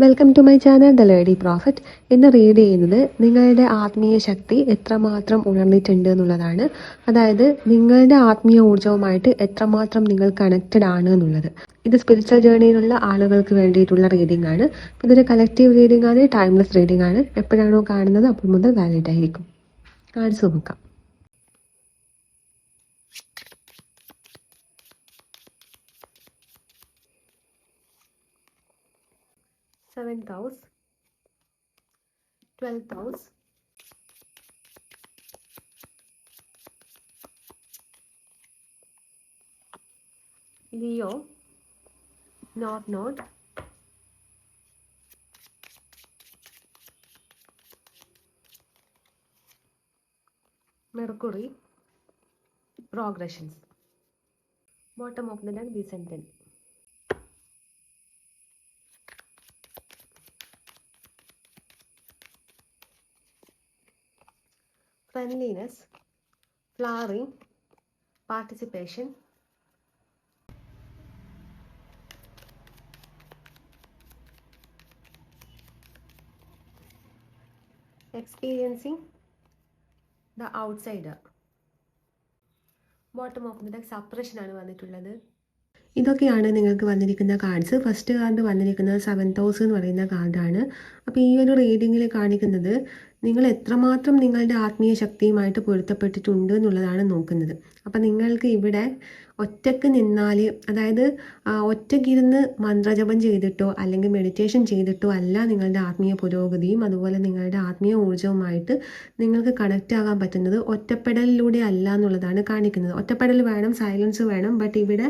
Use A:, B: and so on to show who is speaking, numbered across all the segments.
A: Welcome to my channel the lady prophet. ഇന്ന് read ചെയ്യുന്നത് നിങ്ങളുടെ ആത്മീയ ശക്തി എത്രമാത്രം ഉണർന്നിട്ടുണ്ട് എന്നുള്ളതാണ്. അതായത് നിങ്ങളുടെ ആത്മീയ ഊർജ്ജവുമായിട്ട് എത്രമാത്രം നിങ്ങൾ കണക്റ്റഡ് ആണ് എന്നുള്ളത്. ഇത് സ്പിരിച്വൽ ജേർണിയിലുള്ള ആളുകൾക്ക് വേണ്ടിയിട്ടുള്ള റീഡിംഗ് ആണ്. ഇതൊരു കളക്റ്റീവ് റീഡിംഗ് ആണ്, ടൈംലെസ് റീഡിംഗ് ആണ്. എപ്പോഴാണോ കാണുന്നത് അപ്പോൾ മുതൽ വാലിഡ് ആയിരിക്കും. കാണിച്ചു നോക്കാം. 7th house, 12th house, Leo, North Node, Mercury, progressions, bottom of the deck, descendant. Friendliness, flowering, participation, experiencing the outsider. Bottom of the deck suppression ആണ് വന്നിട്ടുള്ളത്. ഇതൊക്കെയാണ് നിങ്ങൾക്ക് വന്നിരിക്കുന്ന കാർഡ്സ്. ഫസ്റ്റ് കാർഡ് വന്നിരിക്കുന്നത് 7th ഹൗസ് എന്ന് പറയുന്ന കാർഡാണ്. അപ്പോൾ ഈ ഒരു റീഡിങ്ങിൽ കാണിക്കുന്നത് നിങ്ങൾ എത്രമാത്രം നിങ്ങളുടെ ആത്മീയ ശക്തിയുമായിട്ട് പൊരുത്തപ്പെട്ടിട്ടുണ്ട് എന്നുള്ളതാണ് നോക്കുന്നത്. അപ്പം നിങ്ങൾക്ക് ഇവിടെ ഒറ്റയ്ക്ക് നിന്നാൽ, അതായത് ഒറ്റയ്ക്കിരുന്ന് മന്ത്രജപം ചെയ്തിട്ടോ അല്ലെങ്കിൽ മെഡിറ്റേഷൻ ചെയ്തിട്ടോ അല്ല നിങ്ങളുടെ ആത്മീയ പുരോഗതിയും അതുപോലെ നിങ്ങളുടെ ആത്മീയ ഊർജ്ജവുമായിട്ട് നിങ്ങൾക്ക് കണക്റ്റ് ആകാൻ പറ്റുന്നത് ഒറ്റപ്പെടലിലൂടെ അല്ല എന്നുള്ളതാണ് കാണിക്കുന്നത്. ഒറ്റപ്പെടൽ വേണം, സൈലൻസ് വേണം, ബട്ട് ഇവിടെ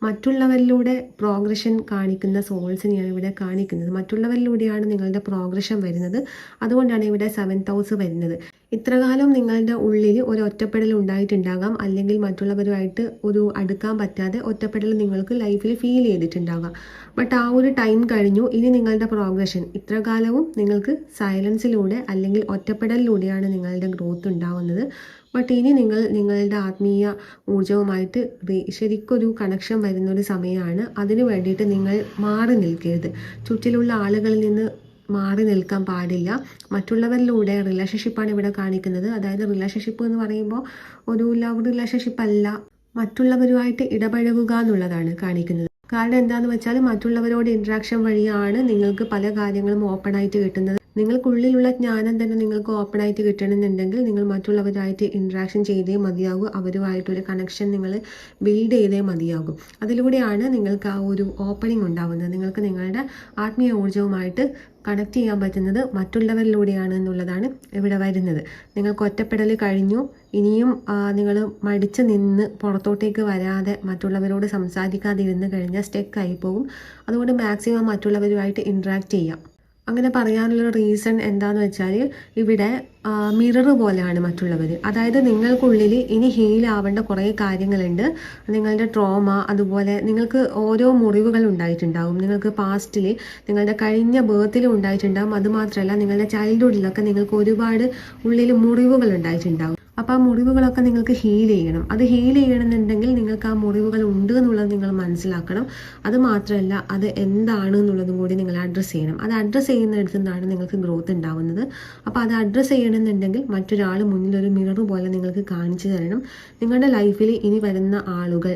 A: മറ്റുള്ളവരിലൂടെ പ്രോഗ്രഷൻ കാണിക്കുന്ന സോൾസിനെയാണ് ഇവിടെ കാണിക്കുന്നത്. മറ്റുള്ളവരിലൂടെയാണ് നിങ്ങളുടെ പ്രോഗ്രഷൻ വരുന്നത്. അതുകൊണ്ടാണ് ഇവിടെ 7th ഹൗസ് വരുന്നത്. ഇത്രകാലം നിങ്ങളുടെ ഉള്ളിൽ ഒരു ഒറ്റപ്പെടൽ ഉണ്ടായിട്ടുണ്ടാകാം, അല്ലെങ്കിൽ മറ്റുള്ളവരുമായിട്ട് ഒരു അടുക്കാൻ പറ്റാതെ ഒറ്റപ്പെടൽ നിങ്ങൾക്ക് ലൈഫിൽ ഫീൽ ചെയ്തിട്ടുണ്ടാകാം. ബട്ട് ആ ഒരു ടൈം കഴിഞ്ഞു. ഇനി നിങ്ങളുടെ പ്രോഗ്രഷൻ, ഇത്രകാലവും നിങ്ങൾക്ക് സൈലൻസിലൂടെ അല്ലെങ്കിൽ ഒറ്റപ്പെടലിലൂടെയാണ് നിങ്ങളുടെ ഗ്രോത്ത് ഉണ്ടാവുന്നത്. ബട്ട് ഇനി നിങ്ങളുടെ ആത്മീയ ഊർജ്ജവുമായിട്ട് ശരിക്കൊരു കണക്ഷൻ വരുന്നൊരു സമയമാണ്. അതിനു വേണ്ടിയിട്ട് നിങ്ങൾ മാറി നിൽക്കരുത്. ചുറ്റിലുള്ള ആളുകളിൽ നിന്ന് മാറി നിൽക്കാൻ പാടില്ല. മറ്റുള്ളവരിലൂടെ റിലേഷൻഷിപ്പാണ് ഇവിടെ കാണിക്കുന്നത്. അതായത് റിലേഷൻഷിപ്പ് എന്ന് പറയുമ്പോൾ ഒരു ലവ് റിലേഷൻഷിപ്പ് അല്ല, മറ്റുള്ളവരുമായിട്ട് ഇടപഴകുക എന്നുള്ളതാണ് കാണിക്കുന്നത്. കാരണം എന്താണെന്ന് വെച്ചാൽ മറ്റുള്ളവരോട് ഇൻട്രാക്ഷൻ വഴിയാണ് നിങ്ങൾക്ക് പല കാര്യങ്ങളും ഓപ്പണായിട്ട് കിട്ടുന്നത്. നിങ്ങൾക്കുള്ളിലുള്ള ജ്ഞാനം തന്നെ നിങ്ങൾക്ക് ഓപ്പണായിട്ട് കിട്ടണമെന്നുണ്ടെങ്കിൽ നിങ്ങൾ മറ്റുള്ളവരായിട്ട് ഇൻട്രാക്ഷൻ ചെയ്തേ മതിയാകൂ. അവരുമായിട്ടൊരു കണക്ഷൻ നിങ്ങൾ ബിൽഡ് ചെയ്തേ മതിയാകും. അതിലൂടെയാണ് നിങ്ങൾക്ക് ആ ഒരു ഓപ്പണിംഗ് ഉണ്ടാവുന്നത്. നിങ്ങൾക്ക് നിങ്ങളുടെ ആത്മീയ ഊർജ്ജവുമായിട്ട് കണക്ട് ചെയ്യാൻ പറ്റുന്നത് മറ്റുള്ളവരിലൂടെയാണ് എന്നുള്ളതാണ് ഇവിടെ വരുന്നത്. നിങ്ങൾക്ക് ഒറ്റപ്പെടൽ കഴിഞ്ഞു. ഇനിയും നിങ്ങൾ മടിച്ച് നിന്ന് പുറത്തോട്ടേക്ക് വരാതെ മറ്റുള്ളവരോട് സംസാരിക്കാതിരുന്ന് കഴിഞ്ഞാൽ സ്റ്റെക്കായി പോകും. അതുകൊണ്ട് മാക്സിമം മറ്റുള്ളവരുമായിട്ട് ഇൻട്രാക്ട് ചെയ്യാം. അങ്ങനെ പറയാനുള്ള റീസൺ എന്താണെന്ന് വെച്ചാൽ ഇവിടെ മിറർ പോലെയാണ് മറ്റുള്ളവർ. അതായത് നിങ്ങൾക്കുള്ളിൽ ഇനി ഹീലാവേണ്ട കുറേ കാര്യങ്ങളുണ്ട്. നിങ്ങളുടെ ട്രോമ, അതുപോലെ നിങ്ങൾക്ക് ഓരോ മുറിവുകൾ ഉണ്ടായിട്ടുണ്ടാകും. നിങ്ങൾക്ക് പാസ്റ്റിൽ നിങ്ങളുടെ കഴിഞ്ഞ ബേർത്തിൽ ഉണ്ടായിട്ടുണ്ടാകും. അതുമാത്രമല്ല നിങ്ങളുടെ ചൈൽഡ്ഹുഡിലൊക്കെ നിങ്ങൾക്ക് ഒരുപാട് ഉള്ളിൽ മുറിവുകൾ ഉണ്ടായിട്ടുണ്ടാകും. അപ്പോൾ ആ മുറിവുകളൊക്കെ നിങ്ങൾക്ക് ഹീൽ ചെയ്യണം. അത് ഹീൽ ചെയ്യണമെന്നുണ്ടെങ്കിൽ നിങ്ങൾക്ക് ആ മുറിവുകൾ ഉണ്ട് എന്നുള്ളത് നിങ്ങൾ മനസ്സിലാക്കണം. അത് മാത്രമല്ല അത് എന്താണ് എന്നുള്ളതും കൂടി നിങ്ങൾ അഡ്രസ്സ് ചെയ്യണം. അത് അഡ്രസ്സ് ചെയ്യുന്നിടത്തു നിന്നാണ് നിങ്ങൾക്ക് ഗ്രോത്ത് ഉണ്ടാവുന്നത്. അപ്പോൾ അത് അഡ്രസ്സ് ചെയ്യണമെന്നുണ്ടെങ്കിൽ മറ്റൊരാൾ മുന്നിലൊരു മിറർ പോലെ നിങ്ങൾക്ക് കാണിച്ചു തരണം. നിങ്ങളുടെ ലൈഫിൽ ഇനി വരുന്ന ആളുകൾ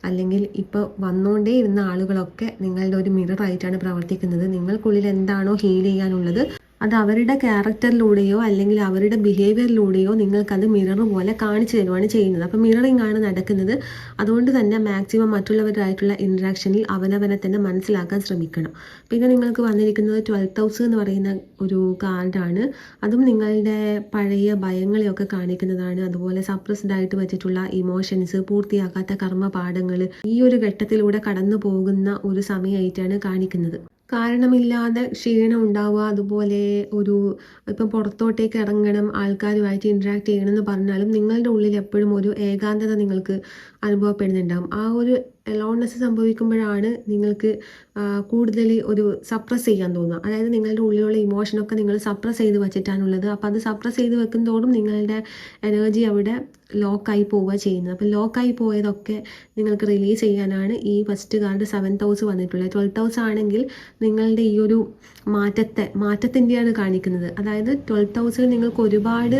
A: അല്ലെങ്കിൽ ഇപ്പോൾ വന്നുകൊണ്ടേ ഇരുന്ന ആളുകളൊക്കെ നിങ്ങളുടെ ഒരു മിററായിട്ടാണ് പ്രവർത്തിക്കുന്നത്. നിങ്ങൾക്കുള്ളിൽ എന്താണോ ഹീൽ ചെയ്യാനുള്ളത് അത് അവരുടെ ക്യാരക്ടറിലൂടെയോ അല്ലെങ്കിൽ അവരുടെ ബിഹേവിയറിലൂടെയോ നിങ്ങൾക്കത് മിറർ പോലെ കാണിച്ചു തരുവാണ് ചെയ്യുന്നത്. അപ്പോൾ മിററിംഗ് ആണ് നടക്കുന്നത്. അതുകൊണ്ട് തന്നെ മാക്സിമം മറ്റുള്ളവരായിട്ടുള്ള ഇൻട്രാക്ഷനിൽ അവനവനെ തന്നെ മനസ്സിലാക്കാൻ ശ്രമിക്കണം. പിന്നെ നിങ്ങൾക്ക് വന്നിരിക്കുന്നത് 12th ഹൗസ് എന്ന് പറയുന്ന ഒരു കാർഡാണ്. അതും നിങ്ങളുടെ പഴയ ഭയങ്ങളെയൊക്കെ കാണിക്കുന്നതാണ്. അതുപോലെ സപ്രസ്ഡ് ആയിട്ട് വെച്ചിട്ടുള്ള ഇമോഷൻസ്, പൂർത്തിയാക്കാത്ത കർമ്മപാഠങ്ങൾ, ഈ ഒരു ഘട്ടത്തിലൂടെ കടന്നു പോകുന്ന ഒരു സമയമായിട്ടാണ് കാണിക്കുന്നത്. കാരണമില്ലാതെ ക്ഷീണം ഉണ്ടാവുക, അതുപോലെ ഒരു ഇപ്പം പുറത്തോട്ടേക്ക് ഇറങ്ങണം, ആൾക്കാരുമായിട്ട് ഇൻട്രാക്ട് ചെയ്യണം എന്ന് പറഞ്ഞാലും നിങ്ങളുടെ ഉള്ളിൽ എപ്പോഴും ഒരു ഏകാന്തത നിങ്ങൾക്ക് അനുഭവപ്പെടുന്നുണ്ടാകും. ആ ഒരു എലോൺനെസ് സംഭവിക്കുമ്പോഴാണ് നിങ്ങൾക്ക് കൂടുതൽ ഒരു സപ്രസ് ചെയ്യാൻ തോന്നുക. അതായത് നിങ്ങളുടെ ഉള്ളിലുള്ള ഇമോഷനൊക്കെ നിങ്ങൾ സപ്രസ് ചെയ്ത് വെച്ചിട്ടാണുള്ളത്. അപ്പോൾ അത് സപ്രസ് ചെയ്ത് വെക്കുന്നതോടും നിങ്ങളുടെ എനർജി അവിടെ ലോക്കായി പോവുക ചെയ്യുന്നത്. അപ്പോൾ ലോക്കായി പോയതൊക്കെ നിങ്ങൾക്ക് റിലീസ് ചെയ്യാനാണ് ഈ ഫസ്റ്റ് കാർഡ് 7th ഹൗസ് വന്നിട്ടുള്ളത്. 12th ഹൗസ് ആണെങ്കിൽ നിങ്ങളുടെ ഈ ഒരു മാറ്റത്തിൻ്റെയാണ് കാണിക്കുന്നത്. അതായത് 12th ഹൗസിൽ നിങ്ങൾക്ക് ഒരുപാട്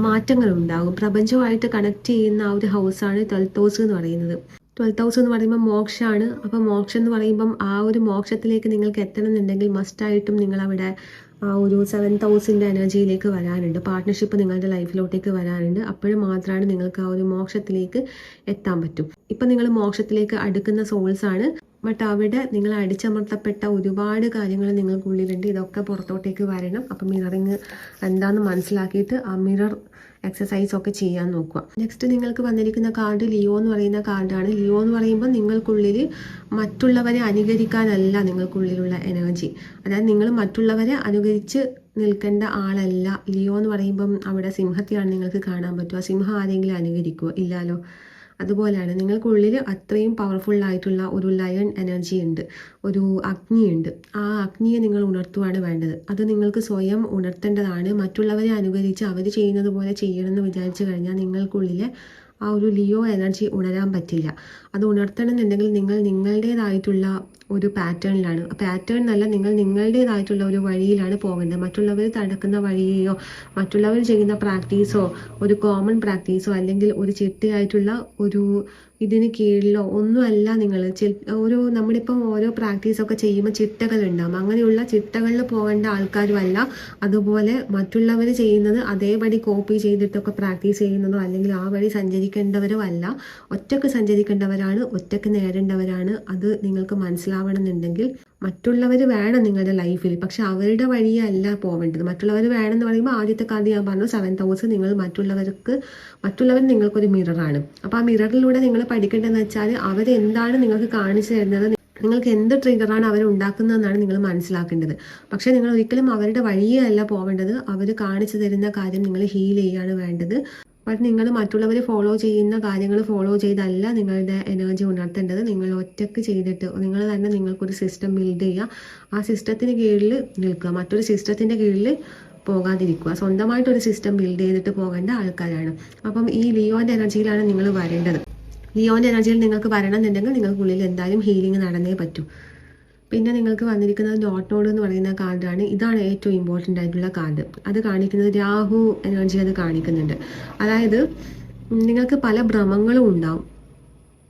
A: മാറ്റങ്ങൾ ഉണ്ടാകും. പ്രപഞ്ചവുമായിട്ട് കണക്ട് ചെയ്യുന്ന ആ ഒരു ഹൗസാണ് 12th ഹൗസ് എന്ന് പറയുന്നത്. 12th ഹൗസ് എന്ന് പറയുമ്പോൾ മോക്ഷമാണ്. അപ്പോൾ മോക്ഷം എന്ന് പറയുമ്പം ആ ഒരു മോക്ഷത്തിലേക്ക് നിങ്ങൾക്ക് എത്തണം എന്നുണ്ടെങ്കിൽ മസ്റ്റായിട്ടും നിങ്ങളവിടെ ആ ഒരു 7th ഹൗസിൻ്റെ എനർജിയിലേക്ക് വരാനുണ്ട്. പാർട്ട്ണർഷിപ്പ് നിങ്ങളുടെ ലൈഫിലോട്ടേക്ക് വരാനുണ്ട്. അപ്പോഴും മാത്രമാണ് നിങ്ങൾക്ക് ആ ഒരു മോക്ഷത്തിലേക്ക് എത്താൻ പറ്റും. ഇപ്പം നിങ്ങൾ മോക്ഷത്തിലേക്ക് അടുക്കുന്ന സോൾസാണ്. ബട്ട് അവിടെ നിങ്ങൾ അടിച്ചമർത്തപ്പെട്ട ഒരുപാട് കാര്യങ്ങൾ നിങ്ങൾക്കുള്ളിലുണ്ട്. ഇതൊക്കെ പുറത്തോട്ടേക്ക് വരണം. അപ്പം മിററിങ് എന്താണെന്ന് മനസ്സിലാക്കിയിട്ട് ആ മിറർ എക്സസൈസ് ഒക്കെ ചെയ്യാൻ നോക്കുക. നെക്സ്റ്റ് നിങ്ങൾക്ക് വന്നിരിക്കുന്ന കാർഡ് ലിയോ എന്ന് പറയുന്ന കാർഡാണ്. ലിയോ എന്ന് പറയുമ്പോൾ നിങ്ങൾക്കുള്ളിൽ മറ്റുള്ളവരെ അനുകരിക്കാനല്ല നിങ്ങൾക്കുള്ളിലുള്ള എനർജി. അതായത് നിങ്ങൾ മറ്റുള്ളവരെ അനുകരിച്ച് നിൽക്കേണ്ട ആളല്ല. ലിയോ എന്ന് പറയുമ്പം അവിടെ സിംഹത്തെയാണ് നിങ്ങൾക്ക് കാണാൻ പറ്റുക. സിംഹം ആരെങ്കിലും അനുകരിക്കുക? ഇല്ലല്ലോ. അതുപോലെയാണ് നിങ്ങൾക്കുള്ളിൽ അത്രയും പവർഫുൾ ആയിട്ടുള്ള ഒരു ലയൺ എനർജി ഉണ്ട്, ഒരു അഗ്നിയുണ്ട്. ആ അഗ്നിയെ നിങ്ങൾ ഉണർത്തുകയാണ് വേണ്ടത്. അത് നിങ്ങൾക്ക് സ്വയം ഉണർത്തേണ്ടതാണ്. മറ്റുള്ളവരെ അനുകരിച്ച് അവർ ചെയ്യുന്നത് പോലെ ചെയ്യണമെന്ന് വിചാരിച്ചു കഴിഞ്ഞാൽ നിങ്ങൾക്കുള്ളിലെ ആ ഒരു ലിയോ എനർജി ഉണരാൻ പറ്റില്ല. അത് ഉണർത്തണമെന്നുണ്ടെങ്കിൽ നിങ്ങൾ നിങ്ങളുടേതായിട്ടുള്ള ഒരു പാറ്റേണിലാണ്. പാറ്റേൺ എന്നല്ല, നിങ്ങൾ നിങ്ങളുടേതായിട്ടുള്ള ഒരു വഴിയിലാണ് പോകേണ്ടത്. മറ്റുള്ളവർ തടക്കുന്ന വഴിയോ മറ്റുള്ളവർ ചെയ്യുന്ന പ്രാക്ടീസോ ഒരു കോമൺ പ്രാക്ടീസോ അല്ലെങ്കിൽ ഒരു ചിട്ടയായിട്ടുള്ള ഒരു ഇതിന് കീഴിലോ ഒന്നുമല്ല നിങ്ങൾ നമ്മളിപ്പം ഓരോ പ്രാക്ടീസൊക്കെ ചെയ്യുമ്പോൾ ചിട്ടകളുണ്ടാകും. അങ്ങനെയുള്ള ചിട്ടകളിൽ പോകേണ്ട ആൾക്കാരുമല്ല. അതുപോലെ മറ്റുള്ളവർ ചെയ്യുന്നത് അതേപടി കോപ്പി ചെയ്തിട്ടൊക്കെ പ്രാക്ടീസ് ചെയ്യുന്നതോ അല്ലെങ്കിൽ ആ വഴി സഞ്ചരിക്കേണ്ടവരോ അല്ല. ഒറ്റക്ക് സഞ്ചരിക്കേണ്ടവരാണ്, ഒറ്റക്ക് നേടേണ്ടവരാണ്. അത് നിങ്ങൾക്ക് മനസ്സിലാവണമെന്നുണ്ടെങ്കിൽ മറ്റുള്ളവർ വേണം നിങ്ങളുടെ ലൈഫിൽ, പക്ഷെ അവരുടെ വഴിയല്ല പോവേണ്ടത്. മറ്റുള്ളവർ വേണമെന്ന് പറയുമ്പോൾ ആദ്യത്തെ കാർഡ് ഞാൻ പറഞ്ഞു 7th ഹൗസ്. നിങ്ങൾ മറ്റുള്ളവർ നിങ്ങൾക്കൊരു മിററാണ്. അപ്പോൾ ആ മിററിലൂടെ നിങ്ങൾ പഠിക്കേണ്ടതെന്ന് വെച്ചാൽ അവരെന്താണ് നിങ്ങൾക്ക് കാണിച്ചു തരുന്നത്, നിങ്ങൾക്ക് എന്ത് ട്രിഗറാണ് അവർ ഉണ്ടാക്കുന്നതെന്നാണ് നിങ്ങൾ മനസ്സിലാക്കേണ്ടത്. പക്ഷേ നിങ്ങൾ ഒരിക്കലും അവരുടെ വഴിയേ അല്ല പോവേണ്ടത്. അവർ കാണിച്ചു തരുന്ന കാര്യം നിങ്ങൾ ഹീൽ ചെയ്യുകയാണ് വേണ്ടത്. ബട്ട് നിങ്ങൾ മറ്റുള്ളവർ ഫോളോ ചെയ്യുന്ന കാര്യങ്ങൾ ഫോളോ ചെയ്തല്ല നിങ്ങളുടെ എനർജി ഉണർത്തേണ്ടത്. നിങ്ങൾ ഒറ്റയ്ക്ക് ചെയ്തിട്ട് നിങ്ങൾ തന്നെ നിങ്ങൾക്കൊരു സിസ്റ്റം ബിൽഡ് ചെയ്യുക. ആ സിസ്റ്റത്തിന് കീഴിൽ നിൽക്കുക, മറ്റൊരു സിസ്റ്റത്തിൻ്റെ കീഴിൽ പോകാതിരിക്കുക. സ്വന്തമായിട്ടൊരു സിസ്റ്റം ബിൽഡ് ചെയ്തിട്ട് പോകേണ്ട ആൾക്കാരാണ്. അപ്പം ഈ ലിയോൻ്റെ എനർജിയിലാണ് നിങ്ങൾ വരേണ്ടത്. ലിയോൻ്റെ എനർജിയിൽ നിങ്ങൾക്ക് വരണം എന്നുണ്ടെങ്കിൽ നിങ്ങൾക്കുള്ളിൽ എന്തായാലും ഹീലിംഗ് നടന്നേ പറ്റൂ. പിന്നെ നിങ്ങൾക്ക് വന്നിരിക്കുന്നത് നോട്ട് നോഡ് എന്ന് പറയുന്ന കാർഡാണ്. ഇതാണ് ഏറ്റവും ഇമ്പോർട്ടൻ്റ് ആയിട്ടുള്ള കാർഡ്. അത് കാണിക്കുന്നത് രാഹു എനർജി അത് കാണിക്കുന്നുണ്ട്. അതായത് നിങ്ങൾക്ക് പല ഭ്രമങ്ങളും ഉണ്ടാവും.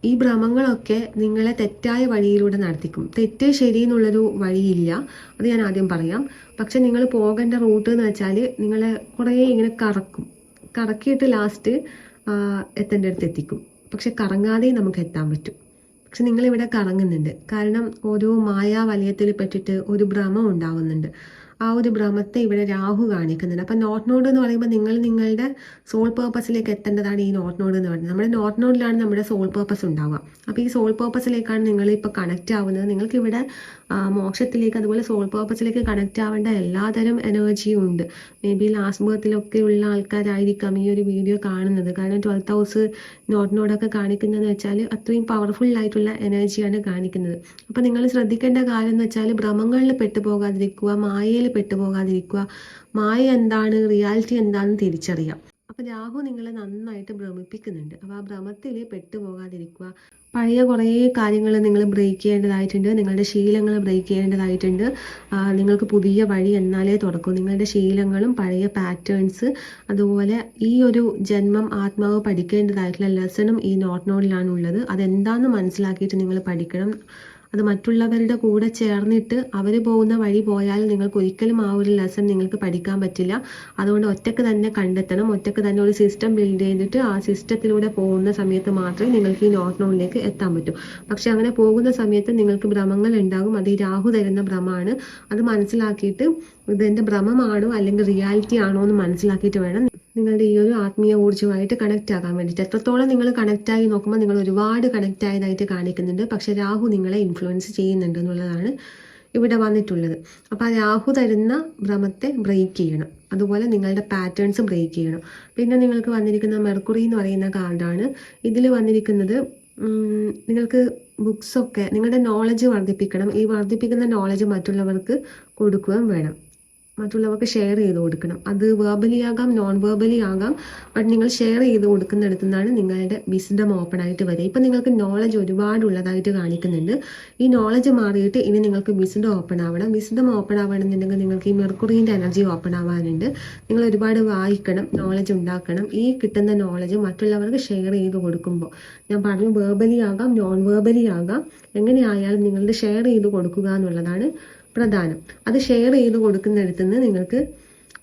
A: ഈ ഭ്രമങ്ങളൊക്കെ നിങ്ങളെ തെറ്റായ വഴിയിലൂടെ നടത്തിക്കും. തെറ്റ് ശരി എന്നുള്ളൊരു വഴിയില്ല, അത് ഞാൻ ആദ്യം പറയാം. പക്ഷെ നിങ്ങൾ പോകേണ്ട റൂട്ട് എന്ന് വെച്ചാൽ നിങ്ങളെ കുറേ ഇങ്ങനെ കറക്കിയിട്ട് ലാസ്റ്റ് എത്തേണ്ട അടുത്ത് എത്തിക്കും. പക്ഷെ കറങ്ങാതെ നമുക്ക് എത്താൻ പറ്റും. പക്ഷെ നിങ്ങളിവിടെ കറങ്ങുന്നുണ്ട്, കാരണം ഒരു മായാവലയത്തിൽ പെട്ടിട്ട് ഒരു ഭ്രമം ഉണ്ടാവുന്നുണ്ട്. ആ ഒരു ഭ്രമത്തെ ഇവിടെ രാഹു കാണിക്കുന്നുണ്ട്. അപ്പം നോട്ട് നോഡ് എന്ന് പറയുമ്പോൾ നിങ്ങൾ നിങ്ങളുടെ സോൾ പേർപ്പസിലേക്ക് എത്തേണ്ടതാണ് ഈ നോട്ട് നോഡ് എന്ന് പറയുന്നത്. നമ്മുടെ നോട്ട് നോഡിലാണ് നമ്മുടെ സോൾ പേർപ്പസ് ഉണ്ടാവുക. അപ്പോൾ ഈ സോൾ പേർപ്പസിലേക്കാണ് നിങ്ങൾ ഇപ്പോൾ കണക്റ്റ് ആവുന്നത്. നിങ്ങൾക്കിവിടെ മോക്ഷത്തിലേക്ക് അതുപോലെ സോൾ പേർപ്പസിലേക്ക് കണക്റ്റ് ആവേണ്ട എല്ലാതരം എനർജിയും ഉണ്ട്. മേ ബി ലാസ്റ്റ് ബർത്തിലൊക്കെ ഉള്ള ആൾക്കാരായിരിക്കാം ഈ ഒരു വീഡിയോ കാണുന്നത്. കാരണം 12th ഹൗസ് നോട്ട് നോഡൊക്കെ കാണിക്കുന്നതെന്ന് വെച്ചാൽ അത്രയും പവർഫുൾ ആയിട്ടുള്ള എനർജിയാണ് കാണിക്കുന്നത്. അപ്പോൾ നിങ്ങൾ ശ്രദ്ധിക്കേണ്ട കാര്യം എന്ന് വെച്ചാൽ ഭ്രമങ്ങളിൽ പെട്ടുപോകാതിരിക്കുക, മായയിൽ പെട്ടുപോകാതിരിക്കുക. മായ എന്താണ്, റിയാലിറ്റി എന്താണെന്ന് തിരിച്ചറിയാം. അപ്പോൾ രാഹു നിങ്ങളെ നന്നായിട്ട് ഭ്രമിപ്പിക്കുന്നുണ്ട്. അപ്പോൾ ആ ഭ്രമത്തിൽ പെട്ടുപോകാതിരിക്കുക. പഴയ കുറേ കാര്യങ്ങൾ നിങ്ങൾ ബ്രേക്ക് ചെയ്യേണ്ടതായിട്ടുണ്ട്. നിങ്ങളുടെ ശീലങ്ങൾ ബ്രേക്ക് ചെയ്യേണ്ടതായിട്ടുണ്ട്. നിങ്ങൾക്ക് പുതിയ വഴി എന്നാലേ തുറക്കും. നിങ്ങളുടെ ശീലങ്ങളും പഴയ പാറ്റേൺസ്, അതുപോലെ ഈ ഒരു ജന്മം ആത്മാവ് പഠിക്കേണ്ടതായിട്ടുള്ള ലെസണും ഈ നോട്ട് നോഡിലാണുള്ളത്. അതെന്താണെന്ന് മനസ്സിലാക്കിയിട്ട് നിങ്ങൾ പഠിക്കണം. അത് മറ്റുള്ളവരുടെ കൂടെ ചേർന്നിട്ട് അവർ പോകുന്ന വഴി പോയാൽ നിങ്ങൾക്ക് ഒരിക്കലും ആ ഒരു ലെസൺ നിങ്ങൾക്ക് പഠിക്കാൻ പറ്റില്ല. അതുകൊണ്ട് ഒറ്റക്ക് തന്നെ കണ്ടെത്തണം. ഒറ്റക്ക് തന്നെ ഒരു സിസ്റ്റം ബിൽഡ് ചെയ്തിട്ട് ആ സിസ്റ്റത്തിലൂടെ പോകുന്ന സമയത്ത് മാത്രമേ നിങ്ങൾക്ക് ഈ നോട്ട് നോഡിലേക്ക് എത്താൻ പറ്റൂ. പക്ഷെ അങ്ങനെ പോകുന്ന സമയത്ത് നിങ്ങൾക്ക് ഭ്രമങ്ങൾ ഉണ്ടാകും. അത് ഈ രാഹു തരുന്ന ഭ്രമമാണ്. അത് മനസ്സിലാക്കിയിട്ട് ഇതെൻ്റെ ഭ്രമമാണോ അല്ലെങ്കിൽ റിയാലിറ്റി ആണോ എന്ന് മനസ്സിലാക്കിയിട്ട് വേണം നിങ്ങളുടെ ഈ ഒരു ആത്മീയ ഊർജ്ജമായിട്ട് കണക്റ്റ് ആകാൻ വേണ്ടിയിട്ട്. എത്രത്തോളം നിങ്ങൾ കണക്റ്റായി നോക്കുമ്പോൾ നിങ്ങൾ ഒരുപാട് കണക്റ്റ് ആയതായിട്ട് കാണിക്കുന്നുണ്ട്. പക്ഷെ രാഹു നിങ്ങളെ ഇൻഫ്ലുവൻസ് ചെയ്യുന്നുണ്ട് എന്നുള്ളതാണ് ഇവിടെ വന്നിട്ടുള്ളത്. അപ്പോൾ ആ രാഹു തരുന്ന ഭ്രമത്തെ ബ്രേക്ക് ചെയ്യണം. അതുപോലെ നിങ്ങളുടെ പാറ്റേൺസ് ബ്രേക്ക് ചെയ്യണം. പിന്നെ നിങ്ങൾക്ക് വന്നിരിക്കുന്ന മെർക്കുറി എന്ന് പറയുന്ന കാർഡാണ്. ഇതിൽ വന്നിരിക്കുന്നത് നിങ്ങൾക്ക് ബുക്സൊക്കെ നിങ്ങളുടെ നോളജ് വർദ്ധിപ്പിക്കണം. ഈ വർദ്ധിപ്പിക്കുന്ന നോളജ് മറ്റുള്ളവർക്ക് കൊടുക്കുകയും വേണം. മറ്റുള്ളവർക്ക് ഷെയർ ചെയ്ത് കൊടുക്കണം. അത് വേർബലി ആകാം, നോൺ വേർബലി ആകാം. ബട്ട് നിങ്ങൾ ഷെയർ ചെയ്ത് കൊടുക്കുന്നിടത്തു നിന്നാണ് നിങ്ങളുടെ വിസ്ഡം ഓപ്പൺ ആയിട്ട് വരിക. ഇപ്പം നിങ്ങൾക്ക് നോളജ് ഒരുപാടുള്ളതായിട്ട് കാണിക്കുന്നുണ്ട്. ഈ നോളജ് മാറിയിട്ട് ഇനി നിങ്ങൾക്ക് വിസ്ഡം ഓപ്പൺ ആവണം. വിസ്ഡം ഓപ്പൺ ആവണമെന്നുണ്ടെങ്കിൽ നിങ്ങൾക്ക് ഈ മെർക്കുറീൻ്റെ എനർജി ഓപ്പൺ ആവാനുണ്ട്. നിങ്ങൾ ഒരുപാട് വായിക്കണം, നോളജ് ഉണ്ടാക്കണം. ഈ കിട്ടുന്ന നോളജ് മറ്റുള്ളവർക്ക് ഷെയർ ചെയ്ത് കൊടുക്കുമ്പോൾ, ഞാൻ പറഞ്ഞു വേർബലി ആകാം, നോൺ വേർബലി ആകാം, എങ്ങനെയായാലും നിങ്ങളുടെ ഷെയർ ചെയ്ത് കൊടുക്കുക എന്നുള്ളതാണ് പ്രധാനം. അത് ഷെയർ ചെയ്ത് കൊടുക്കുന്നിടത്ത് നിന്ന് നിങ്ങൾക്ക്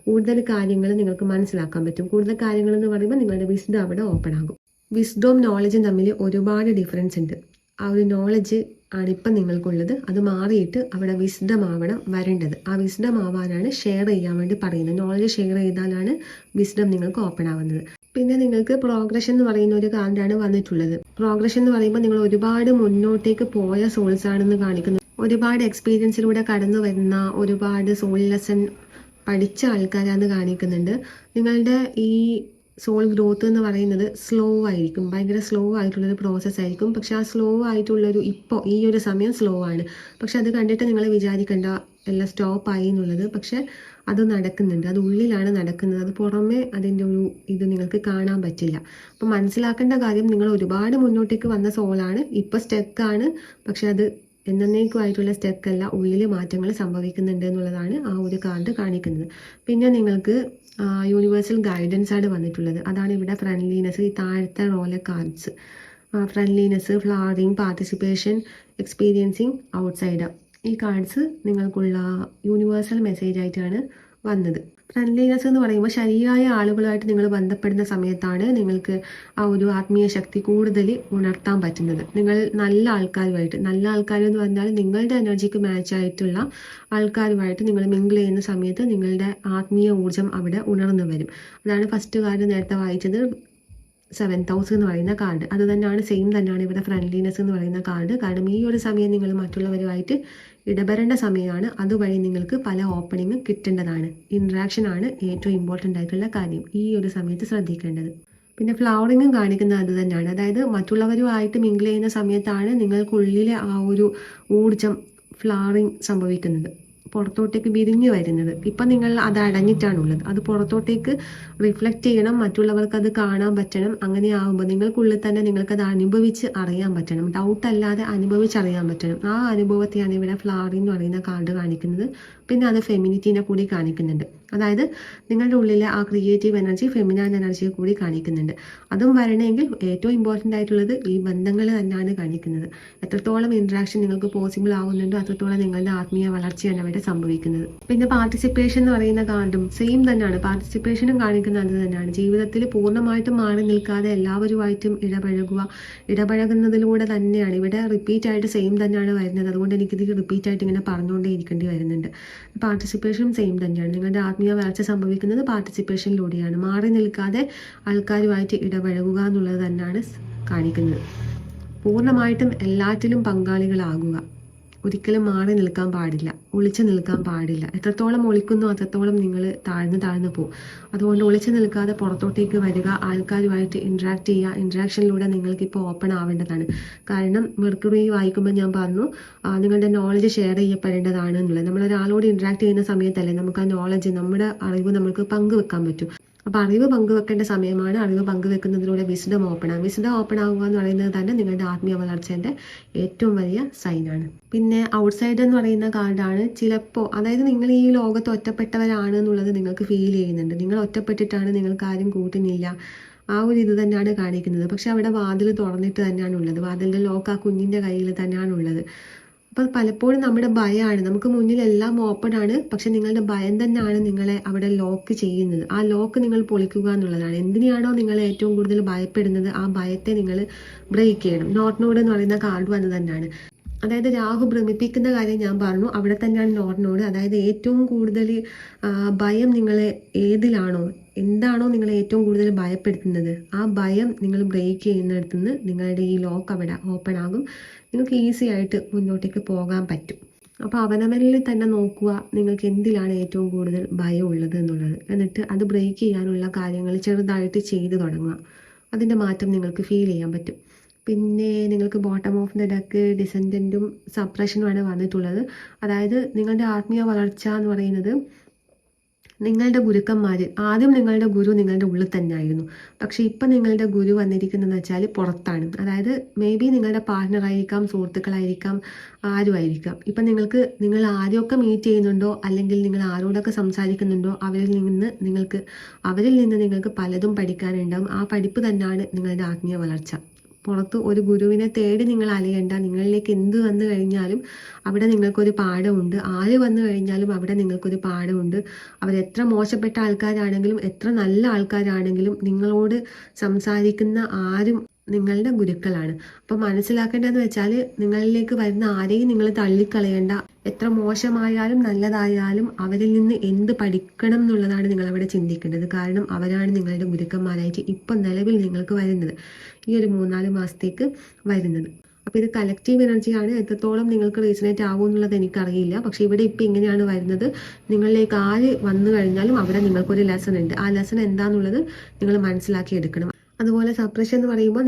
A: കൂടുതൽ കാര്യങ്ങൾ നിങ്ങൾക്ക് മനസ്സിലാക്കാൻ പറ്റും. കൂടുതൽ കാര്യങ്ങൾ എന്ന് പറയുമ്പോൾ നിങ്ങളുടെ വിസ്ഡം അവിടെ ഓപ്പൺ ആകും. വിസ്ഡവും നോളജും തമ്മിൽ ഒരുപാട് ഡിഫറൻസ് ഉണ്ട്. ആ ഒരു നോളജ് ആണ് ഇപ്പം നിങ്ങൾക്കുള്ളത്. അത് മാറിയിട്ട് അവിടെ വിസ്ഡം ആവണം വരേണ്ടത്. ആ വിസ്ഡം ആവാനാണ് ഷെയർ ചെയ്യാൻ വേണ്ടി പറയുന്നത്. നോളജ് ഷെയർ ചെയ്താലാണ് വിസ്ഡം നിങ്ങൾക്ക് ഓപ്പൺ ആവുന്നത്. പിന്നെ നിങ്ങൾക്ക് പ്രോഗ്രഷൻ എന്ന് പറയുന്ന ഒരു കാർഡാണ് വന്നിട്ടുള്ളത്. പ്രോഗ്രഷൻ എന്ന് പറയുമ്പോൾ നിങ്ങൾ ഒരുപാട് മുന്നോട്ടേക്ക് പോയ സോൾസ് ആണെന്ന് കാണിക്കുന്നു. ഒരുപാട് എക്സ്പീരിയൻസിലൂടെ കടന്നു വരുന്ന, ഒരുപാട് സോൾ ലെസൺ പഠിച്ച ആൾക്കാരാന്ന് കാണിക്കുന്നുണ്ട്. നിങ്ങളുടെ ഈ സോൾ ഗ്രോത്ത് എന്ന് പറയുന്നത് സ്ലോ ആയിരിക്കും, ഭയങ്കര സ്ലോ ആയിട്ടുള്ളൊരു പ്രോസസ്സ് ആയിരിക്കും. പക്ഷെ ആ സ്ലോ ആയിട്ടുള്ളൊരു ഇപ്പോൾ ഈ ഒരു സമയം സ്ലോ ആണ്. പക്ഷെ അത് കണ്ടിട്ട് നിങ്ങൾ വിചാരിക്കേണ്ട എല്ലാം സ്റ്റോപ്പായി എന്നുള്ളത്. പക്ഷെ അത് നടക്കുന്നുണ്ട്, അത് ഉള്ളിലാണ് നടക്കുന്നത്. അത് പുറമെ അതിൻ്റെ ഒരു ഇത് നിങ്ങൾക്ക് കാണാൻ പറ്റില്ല. അപ്പം മനസ്സിലാക്കേണ്ട കാര്യം, നിങ്ങൾ ഒരുപാട് മുന്നോട്ടേക്ക് വന്ന സോളാണ്, ഇപ്പോൾ സ്റ്റക്കാണ്. പക്ഷെ അത് എന്നേക്കുമായിട്ടുള്ള സ്റ്റെക്കല്ല, ഉള്ളിൽ മാറ്റങ്ങൾ സംഭവിക്കുന്നുണ്ട് എന്നുള്ളതാണ് ആ ഒരു കാർഡ് കാണിക്കുന്നത്. പിന്നെ നിങ്ങൾക്ക് യൂണിവേഴ്സൽ ഗൈഡൻസ് ആണ് വന്നിട്ടുള്ളത്. അതാണ് ഇവിടെ ഫ്രണ്ട്ലിനെസ്, ഈ താഴത്തെ റോലെ cards. Friendliness, flowering, participation, experiencing outsider. ഈ കാർഡ്സ് നിങ്ങൾക്കുള്ള യൂണിവേഴ്സൽ മെസ്സേജ് ആയിട്ടാണ് വന്നത്. ഫ്രണ്ട്ലിനെസ് എന്ന് പറയുമ്പോൾ ശരിയായ ആളുകളുമായിട്ട് നിങ്ങൾ ബന്ധപ്പെടുന്ന സമയത്താണ് നിങ്ങൾക്ക് ആ ഒരു ആത്മീയ ശക്തി കൂടുതൽ ഉണർത്താൻ പറ്റുന്നത്. നിങ്ങൾ നല്ല ആൾക്കാരുമായിട്ട്, നല്ല ആൾക്കാർ എന്ന് പറഞ്ഞാൽ നിങ്ങളുടെ എനർജിക്ക് മാച്ച് ആയിട്ടുള്ള ആൾക്കാരുമായിട്ട് നിങ്ങൾ മിങ്കിൾ ചെയ്യുന്ന സമയത്ത് നിങ്ങളുടെ ആത്മീയ ഊർജം അവിടെ ഉണർന്നു വരും. അതാണ് ഫസ്റ്റ് കാർഡ് നേരത്തെ വായിച്ചത്, 7000 എന്ന് പറയുന്ന കാർഡ്. അത് തന്നെയാണ്, സെയിം തന്നെയാണ് ഇവിടെ ഫ്രണ്ട്ലിനെസ് എന്ന് പറയുന്ന കാർഡ്. കാരണം ഈ ഒരു സമയം നിങ്ങൾ മറ്റുള്ളവരുമായിട്ട് ഇടപെടേണ്ട സമയമാണ്. അതുവഴി നിങ്ങൾക്ക് പല ഓപ്പണിങ്ങും കിട്ടേണ്ടതാണ്. ഇൻട്രാക്ഷൻ ആണ് ഏറ്റവും ഇമ്പോർട്ടൻ്റ് ആയിട്ടുള്ള കാര്യം, ഈ ഒരു സമയത്ത് ശ്രദ്ധിക്കേണ്ടത്. പിന്നെ ഫ്ലവറിങ്ങും കാണിക്കുന്നത് അത് തന്നെയാണ്. അതായത് മറ്റുള്ളവരുമായിട്ട് മിങ്കിൾ ചെയ്യുന്ന സമയത്താണ് നിങ്ങൾക്കുള്ളിലെ ആ ഒരു ഊർജം ഫ്ലവറിങ് സംഭവിക്കുന്നത്, പുറത്തോട്ടേക്ക് വിരിഞ്ഞു വരുന്നത്. ഇപ്പം നിങ്ങൾ അത് അടഞ്ഞിട്ടാണുള്ളത്. അത് പുറത്തോട്ടേക്ക് റിഫ്ലക്റ്റ് ചെയ്യണം, മറ്റുള്ളവർക്ക് അത് കാണാൻ പറ്റണം. അങ്ങനെ ആകുമ്പോൾ നിങ്ങൾക്കുള്ളിൽ തന്നെ നിങ്ങൾക്കത് അനുഭവിച്ച് അറിയാൻ പറ്റണം, ഡൗട്ട് അല്ലാതെ അനുഭവിച്ചറിയാൻ പറ്റണം. ആ അനുഭവത്തെയാണ് ഇവിടെ ഫ്ലവറിംഗ് എന്ന് പറയുന്ന കാർഡ് കാണിക്കുന്നത്. പിന്നെ അത് ഫെമിനിറ്റീനെ കൂടി കാണിക്കുന്നുണ്ട്. അതായത് നിങ്ങളുടെ ഉള്ളിലെ ആ ക്രിയേറ്റീവ് എനർജി, ഫെമിനൈൻ എനർജിയെ കൂടി കാണിക്കുന്നുണ്ട്. അതും വരണമെങ്കിൽ ഏറ്റവും ഇമ്പോർട്ടൻ്റ് ആയിട്ടുള്ളത് ഈ ബന്ധങ്ങൾ തന്നെയാണ് കാണിക്കുന്നത്. എത്രത്തോളം ഇൻട്രാക്ഷൻ നിങ്ങൾക്ക് പോസിബിൾ ആവുന്നുണ്ടോ അത്രത്തോളം നിങ്ങളുടെ ആത്മീയ വളർച്ചയാണ് അവിടെ സംഭവിക്കുന്നത്. പിന്നെ പാർട്ടിസിപ്പേഷൻ എന്ന് പറയുന്ന കാർഡും സെയിം തന്നെയാണ്. പാർട്ടിസിപ്പേഷനും കാണിക്കുന്നത് അത് തന്നെയാണ്. ജീവിതത്തിൽ പൂർണ്ണമായിട്ടും മാറി നിൽക്കാതെ എല്ലാവരുമായിട്ടും ഇടപഴകുന്നതിലൂടെ തന്നെയാണ്. ഇവിടെ റിപ്പീറ്റ് ആയിട്ട് സെയിം തന്നെയാണ് വരുന്നത്. അതുകൊണ്ട് എനിക്കിത് റിപ്പീറ്റ് ആയിട്ട് ഇങ്ങനെ പറഞ്ഞുകൊണ്ടേ ഇരിക്കേണ്ടി വരുന്നുണ്ട്. പാർട്ടിസിപ്പേഷനും സെയിം തന്നെയാണ്. നിങ്ങളുടെ ആത്മീയ വളർച്ച സംഭവിക്കുന്നത് പാർട്ടിസിപ്പേഷനിലൂടെയാണ്. മാറി നിൽക്കാതെ ആൾക്കാരുമായിട്ട് ഇടപഴകുക എന്നുള്ളത് തന്നെയാണ് കാണിക്കുന്നത്. പൂർണ്ണമായിട്ടും എല്ലാറ്റിലും പങ്കാളികളാകുക. ഒരിക്കലും മാറി നിൽക്കാൻ പാടില്ല, ഒളിച്ചു നിൽക്കാൻ പാടില്ല. എത്രത്തോളം ഒളിക്കുന്നോ അത്രത്തോളം നിങ്ങൾ താഴ്ന്നു പോകും. അതുകൊണ്ട് ഒളിച്ചു നിൽക്കാതെ പുറത്തോട്ടേക്ക് വരിക, ആൾക്കാരുമായിട്ട് ഇൻട്രാക്ട് ചെയ്യുക. ഇൻട്രാക്ഷനിലൂടെ നിങ്ങൾക്കിപ്പോൾ ഓപ്പൺ ആവേണ്ടതാണ്. കാരണം മെർക്കുറി വായിക്കുമ്പോൾ ഞാൻ പറഞ്ഞു നിങ്ങളുടെ നോളജ് ഷെയർ ചെയ്യപ്പെടേണ്ടതാണ് എന്നുള്ളത്. നമ്മളൊരാളോട് ഇൻട്രാക്ട് ചെയ്യുന്ന സമയത്തല്ലേ നമുക്ക് ആ നോളജ്, നമ്മുടെ അറിവ് നമുക്ക് പങ്കുവെക്കാൻ പറ്റും. അപ്പോൾ അറിവ് പങ്കുവെക്കേണ്ട സമയമാണ്. അറിവ് പങ്കുവെക്കുന്നതിലൂടെ വിസ്ഡം ഓപ്പൺ ആകും. വിസ്ഡം ഓപ്പൺ ആവുക എന്ന് പറയുന്നത് തന്നെ നിങ്ങളുടെ ആത്മീയ വളർച്ചേൻ്റെ ഏറ്റവും വലിയ സൈനാണ്. പിന്നെ ഔട്ട്സൈഡർ എന്ന് പറയുന്ന കാർഡാണ്. ചിലപ്പോൾ അതായത് നിങ്ങൾ ഈ ലോകത്ത് ഒറ്റപ്പെട്ടവരാണ് എന്നുള്ളത് നിങ്ങൾക്ക് ഫീൽ ചെയ്യുന്നുണ്ട്. നിങ്ങൾ ഒറ്റപ്പെട്ടിട്ടാണ്, നിങ്ങൾക്ക് ആരും കൂട്ടുന്നില്ല, ആ ഒരു ഇത് തന്നെയാണ് കാണിക്കുന്നത്. പക്ഷെ അവിടെ വാതിൽ തുറന്നിട്ട് തന്നെയാണ് ഉള്ളത്. വാതിലിൻ്റെ ലോക്ക് ആ കുഞ്ഞിൻ്റെ കയ്യിൽ തന്നെയാണ് ഉള്ളത്. അപ്പോൾ പലപ്പോഴും നമ്മുടെ ഭയമാണ്, നമുക്ക് മുന്നിലെല്ലാം ഓപ്പൺ ആണ്, പക്ഷെ നിങ്ങളുടെ ഭയം തന്നെയാണ് നിങ്ങളെ അവിടെ ലോക്ക് ചെയ്യുന്നത്. ആ ലോക്ക് നിങ്ങൾ പൊളിക്കുക എന്നുള്ളതാണ്. എന്തിനാണോ നിങ്ങൾ ഏറ്റവും കൂടുതൽ ഭയപ്പെടുന്നത് ആ ഭയത്തെ നിങ്ങൾ ബ്രേക്ക് ചെയ്യണം. നോട്ട് എന്ന് പറയുന്ന കാർഡ് വന്ന് തന്നെയാണ്. അതായത് രാഹു ഭ്രമിപ്പിക്കുന്ന കാര്യം ഞാൻ പറഞ്ഞു, അവിടെ തന്നെയാണ് നോട്ട്. അതായത് ഏറ്റവും കൂടുതൽ ഭയം നിങ്ങളെ ഏതിലാണോ, എന്താണോ നിങ്ങളെ ഏറ്റവും കൂടുതൽ ഭയപ്പെടുത്തുന്നത് ആ ഭയം നിങ്ങൾ ബ്രേക്ക് ചെയ്യുന്നിടത്തു നിന്ന് നിങ്ങളുടെ ഈ ലോക്ക് അവിടെ ഓപ്പൺ ആകും. നിങ്ങൾക്ക് ഈസി ആയിട്ട് മുന്നോട്ടേക്ക് പോകാൻ പറ്റും. അപ്പോൾ അവനവനിൽ തന്നെ നോക്കുക നിങ്ങൾക്ക് എന്തിലാണ് ഏറ്റവും കൂടുതൽ ഭയം ഉള്ളത് എന്നുള്ളത്. എന്നിട്ട് അത് ബ്രേക്ക് ചെയ്യാനുള്ള കാര്യങ്ങൾ ചെറുതായിട്ട് ചെയ്തു തുടങ്ങുക. അതിൻ്റെ മാറ്റം നിങ്ങൾക്ക് ഫീൽ ചെയ്യാൻ പറ്റും. പിന്നെ നിങ്ങൾക്ക് ബോട്ടം ഓഫ് ദ ഡെക്ക് ഡിസെൻഡൻറ്റും സപ്രഷനുമാണ് വന്നിട്ടുള്ളത്. അതായത് നിങ്ങളുടെ ആത്മീയ വളർച്ച എന്ന് പറയുന്നത് നിങ്ങളുടെ ഗുരുക്കന്മാർ ആദ്യം നിങ്ങളുടെ ഗുരു നിങ്ങളുടെ ഉള്ളിൽ തന്നെ ആയിരുന്നു. പക്ഷേ ഇപ്പം നിങ്ങളുടെ ഗുരു വന്നിരിക്കുന്നതെന്ന് വെച്ചാൽ പുറത്താണ്. അതായത് മേ ബി നിങ്ങളുടെ പാർട്ട്ണറായിരിക്കാം, സുഹൃത്തുക്കളായിരിക്കാം, ആരുമായിരിക്കാം. ഇപ്പം നിങ്ങൾ ആരെയൊക്കെ മീറ്റ് ചെയ്യുന്നുണ്ടോ അല്ലെങ്കിൽ നിങ്ങൾ ആരോടൊക്കെ സംസാരിക്കുന്നുണ്ടോ അവരിൽ നിന്ന് നിങ്ങൾക്ക് പലതും പഠിക്കാനുണ്ടാവും. ആ പഠിപ്പ് തന്നെയാണ് നിങ്ങളുടെ ആത്മീയ വളർച്ച. പുറത്ത് ഒരു ഗുരുവിനെ തേടി നിങ്ങൾ അലയണ്ട. നിങ്ങളിലേക്ക് എന്ത് വന്നു കഴിഞ്ഞാലും അവിടെ നിങ്ങൾക്കൊരു പാഠമുണ്ട്. ആര് വന്നു കഴിഞ്ഞാലും അവിടെ നിങ്ങൾക്കൊരു പാഠമുണ്ട്. അവരെത്ര മോശപ്പെട്ട ആൾക്കാരാണെങ്കിലും എത്ര നല്ല ആൾക്കാരാണെങ്കിലും നിങ്ങളോട് സംസാരിക്കുന്ന ആരും നിങ്ങളുടെ ഗുരുക്കളാണ്. അപ്പം മനസ്സിലാക്കേണ്ടതെന്ന് വെച്ചാൽ നിങ്ങളിലേക്ക് വരുന്ന ആരെയും നിങ്ങൾ തള്ളിക്കളയേണ്ട. എത്ര മോശമായാലും നല്ലതായാലും അവരിൽ നിന്ന് എന്ത് പഠിക്കണം എന്നുള്ളതാണ് നിങ്ങളവിടെ ചിന്തിക്കേണ്ടത്. കാരണം അവരാണ് നിങ്ങളുടെ ഗുരുക്കന്മാരായിട്ട് ഇപ്പം നിലവിൽ നിങ്ങൾക്ക് വരുന്നത്, ഈ ഒരു 3-4 മാസത്തേക്ക് വരുന്നത്. അപ്പോൾ ഇത് കളക്റ്റീവ് എനർജിയാണ്. എത്രത്തോളം നിങ്ങൾക്ക് റീസണേറ്റ് ആവും എന്നുള്ളത് എനിക്കറിയില്ല. പക്ഷേ ഇവിടെ ഇപ്പം ഇങ്ങനെയാണ് വരുന്നത്. നിങ്ങളിലേക്ക് ആര് വന്നു കഴിഞ്ഞാലും അവിടെ നിങ്ങൾക്കൊരു ലെസൺ ഉണ്ട്. ആ ലെസൺ എന്താണെന്നുള്ളത് നിങ്ങൾ മനസ്സിലാക്കി എടുക്കണം. അതുപോലെ സപ്രഷൻ എന്ന് പറയുമ്പോൾ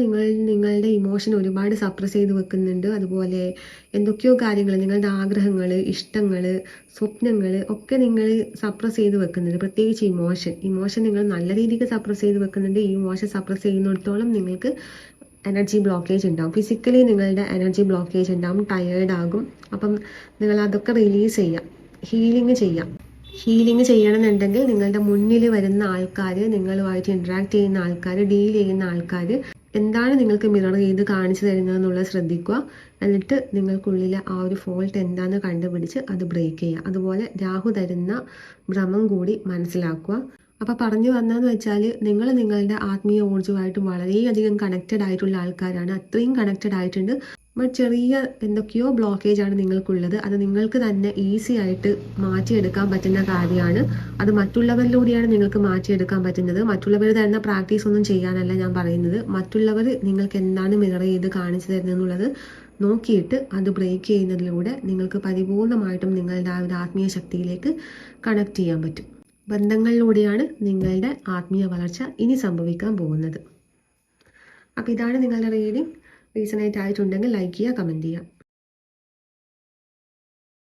A: നിങ്ങളുടെ ഇമോഷൻ ഒരുപാട് സപ്രസ് ചെയ്ത് വെക്കുന്നുണ്ട്. അതുപോലെ എന്തൊക്കെയോ കാര്യങ്ങൾ, നിങ്ങളുടെ ആഗ്രഹങ്ങൾ, ഇഷ്ടങ്ങൾ, സ്വപ്നങ്ങൾ ഒക്കെ നിങ്ങൾ സപ്രസ് ചെയ്ത് വെക്കുന്നുണ്ട്. പ്രത്യേകിച്ച് ഇമോഷൻ നിങ്ങൾ നല്ല രീതിക്ക് സപ്രസ് ചെയ്ത് വെക്കുന്നുണ്ട്. ഈ ഇമോഷൻ സപ്രസ് ചെയ്യുന്നിടത്തോളം നിങ്ങൾക്ക് എനർജി ബ്ലോക്കേജ് ഉണ്ടാവും. ഫിസിക്കലി നിങ്ങളുടെ എനർജി ബ്ലോക്കേജ് ഉണ്ടാവും, ടയേർഡ് ആകും. അപ്പം നിങ്ങൾ അതൊക്കെ റിലീസ് ചെയ്യാം, ഹീലിംഗ് ചെയ്യണമെന്നുണ്ടെങ്കിൽ നിങ്ങളുടെ മുന്നിൽ വരുന്ന ആൾക്കാർ, നിങ്ങളുമായിട്ട് ഇൻട്രാക്ട് ചെയ്യുന്ന ആൾക്കാർ, ഡീൽ ചെയ്യുന്ന ആൾക്കാർ എന്താണ് നിങ്ങൾക്ക് മിറർ ചെയ്ത് കാണിച്ചു തരുന്നതെന്നുള്ളത് ശ്രദ്ധിക്കുക. എന്നിട്ട് നിങ്ങൾക്കുള്ളിലെ ആ ഒരു ഫോൾട്ട് എന്താണെന്ന് കണ്ടുപിടിച്ച് അത് ബ്രേക്ക് ചെയ്യുക. അതുപോലെ രാഹു തരുന്ന ഭ്രമം കൂടി മനസ്സിലാക്കുക. അപ്പോൾ പറഞ്ഞു വന്നതെന്ന് വെച്ചാൽ നിങ്ങളുടെ ആത്മീയ ഊർജ്ജമായിട്ട് വളരെയധികം കണക്റ്റഡ് ആയിട്ടുള്ള ആൾക്കാരാണ്. അത്രയും കണക്റ്റഡ് ആയിട്ടുണ്ട്. ബട്ട് ചെറിയ എന്തൊക്കെയോ ബ്ലോക്കേജ് ആണ് നിങ്ങൾക്കുള്ളത്. അത് നിങ്ങൾക്ക് തന്നെ ഈസി ആയിട്ട് മാറ്റിയെടുക്കാൻ പറ്റുന്ന കാര്യമാണ്. അത് മറ്റുള്ളവരിലൂടെയാണ് നിങ്ങൾക്ക് മാറ്റിയെടുക്കാൻ പറ്റുന്നത്. മറ്റുള്ളവർ തരുന്ന പ്രാക്ടീസ് ഒന്നും ചെയ്യാനല്ല ഞാൻ പറയുന്നത്. മറ്റുള്ളവർ നിങ്ങൾക്ക് എന്താണ് മിറർ ചെയ്ത് കാണിച്ചു തരുന്നതെന്നുള്ളത് നോക്കിയിട്ട് അത് ബ്രേക്ക് ചെയ്യുന്നതിലൂടെ നിങ്ങൾക്ക് പരിപൂർണമായിട്ടും നിങ്ങളുടെ ആ ഒരു ആത്മീയ ശക്തിയിലേക്ക് കണക്ട് ചെയ്യാൻ പറ്റും. ബന്ധങ്ങളിലൂടെയാണ് നിങ്ങളുടെ ആത്മീയ വളർച്ച ഇനി സംഭവിക്കാൻ പോകുന്നത്. അപ്പോൾ ഇതാണ് നിങ്ങളുടെ റീഡിംഗ്. റീസണേറ്റ് ആയിട്ടുണ്ടെങ്കിൽ ലൈക്ക് ചെയ്യുക, കമൻറ്റ് ചെയ്യുക.